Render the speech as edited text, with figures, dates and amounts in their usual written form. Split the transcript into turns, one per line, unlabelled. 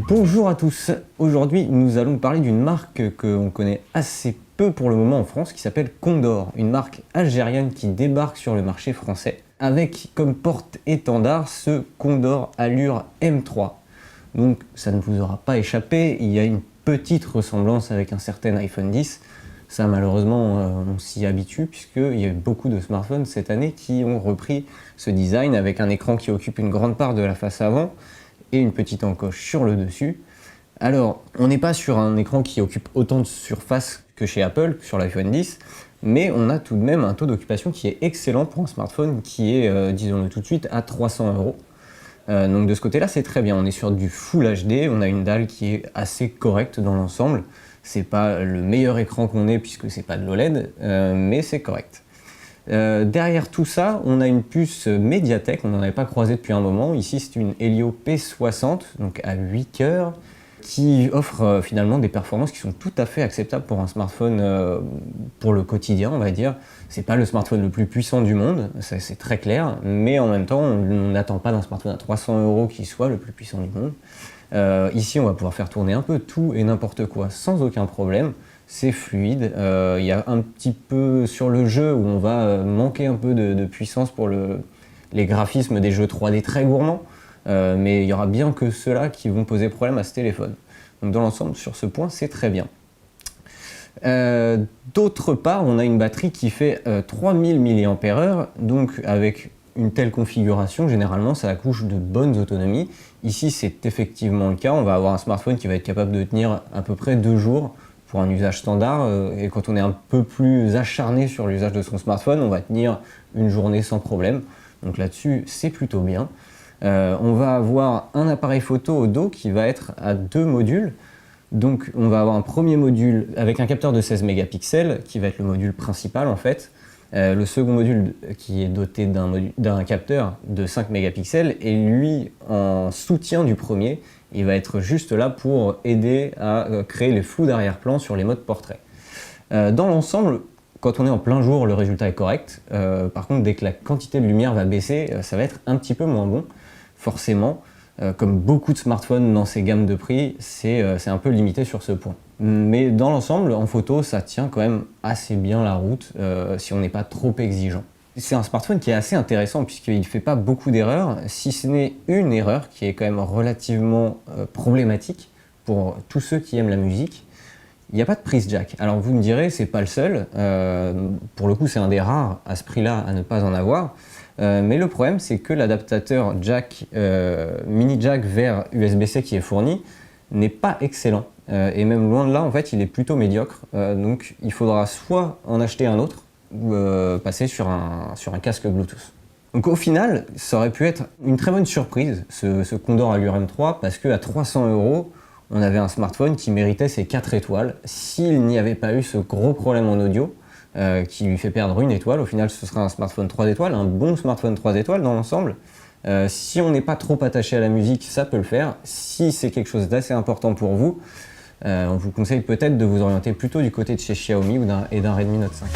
Bonjour à tous, aujourd'hui nous allons parler d'une marque qu'on connaît assez peu pour le moment en France qui s'appelle Condor, une marque algérienne qui débarque sur le marché français avec comme porte-étendard ce Condor Allure M3. Donc ça ne vous aura pas échappé, il y a une petite ressemblance avec un certain iPhone X. Ça malheureusement on s'y habitue puisqu'il y a eu beaucoup de smartphones cette année qui ont repris ce design avec un écran qui occupe une grande part de la face avant et une petite encoche sur le dessus. Alors on n'est pas sur un écran qui occupe autant de surface que chez Apple, sur l'iPhone X, mais on a tout de même un taux d'occupation qui est excellent pour un smartphone qui est, disons-le tout de suite, à 300 €. Donc de ce côté-là, c'est très bien. On est sur du Full HD, on a une dalle qui est assez correcte dans l'ensemble. C'est pas le meilleur écran qu'on ait puisque c'est pas de l'OLED, mais c'est correct. Derrière tout ça, on a une puce Mediatek, on n'en avait pas croisé depuis un moment. Ici, c'est une Helio P60, donc à 8 cœurs, qui offre finalement des performances qui sont tout à fait acceptables pour un smartphone pour le quotidien, on va dire. C'est pas le smartphone le plus puissant du monde, c'est très clair, mais en même temps, on n'attend pas d'un smartphone à 300 € qui soit le plus puissant du monde. Ici, on va pouvoir faire tourner un peu tout et n'importe quoi sans aucun problème. C'est fluide, il y a un petit peu sur le jeu où on va manquer un peu de puissance pour les graphismes des jeux 3D très gourmands, mais il y aura bien que ceux-là qui vont poser problème à ce téléphone. Donc dans l'ensemble, sur ce point, c'est très bien. D'autre part, on a une batterie qui fait 3000 mAh, donc avec une telle configuration, généralement, ça accouche de bonnes autonomies. Ici, c'est effectivement le cas, on va avoir un smartphone qui va être capable de tenir à peu près 2 jours, pour un usage standard, et quand on est un peu plus acharné sur l'usage de son smartphone, on va tenir une journée sans problème. Donc là-dessus, c'est plutôt bien. On va avoir un appareil photo au dos qui va être à 2 modules. Donc on va avoir un premier module avec un capteur de 16 mégapixels, qui va être le module principal en fait. Le second module qui est doté d'un capteur de 5 mégapixels, et lui en soutien du premier, il va être juste là pour aider à créer les flous d'arrière-plan sur les modes portrait. Dans l'ensemble, quand on est en plein jour, le résultat est correct. Par contre, dès que la quantité de lumière va baisser, ça va être un petit peu moins bon, forcément. Comme beaucoup de smartphones dans ces gammes de prix, c'est un peu limité sur ce point. Mais dans l'ensemble, en photo, ça tient quand même assez bien la route si on n'est pas trop exigeant. C'est un smartphone qui est assez intéressant puisqu'il ne fait pas beaucoup d'erreurs, si ce n'est une erreur qui est quand même relativement problématique pour tous ceux qui aiment la musique. Il n'y a pas de prise jack. Alors vous me direz, c'est pas le seul, pour le coup c'est un des rares à ce prix-là à ne pas en avoir, mais le problème c'est que l'adaptateur jack, mini jack vers USB-C qui est fourni n'est pas excellent, et même loin de là en fait il est plutôt médiocre, donc il faudra soit en acheter un autre, ou passer sur un casque Bluetooth. Donc au final, ça aurait pu être une très bonne surprise, ce Condor Allure M3, parce qu'à 300 €, on avait un smartphone qui méritait ses 4 étoiles, s'il n'y avait pas eu ce gros problème en audio, qui lui fait perdre 1 étoile. Au final, ce sera un smartphone 3 étoiles, un bon smartphone 3 étoiles dans l'ensemble. Si on n'est pas trop attaché à la musique, ça peut le faire. Si c'est quelque chose d'assez important pour vous, on vous conseille peut-être de vous orienter plutôt du côté de chez Xiaomi et d'un Redmi Note 5.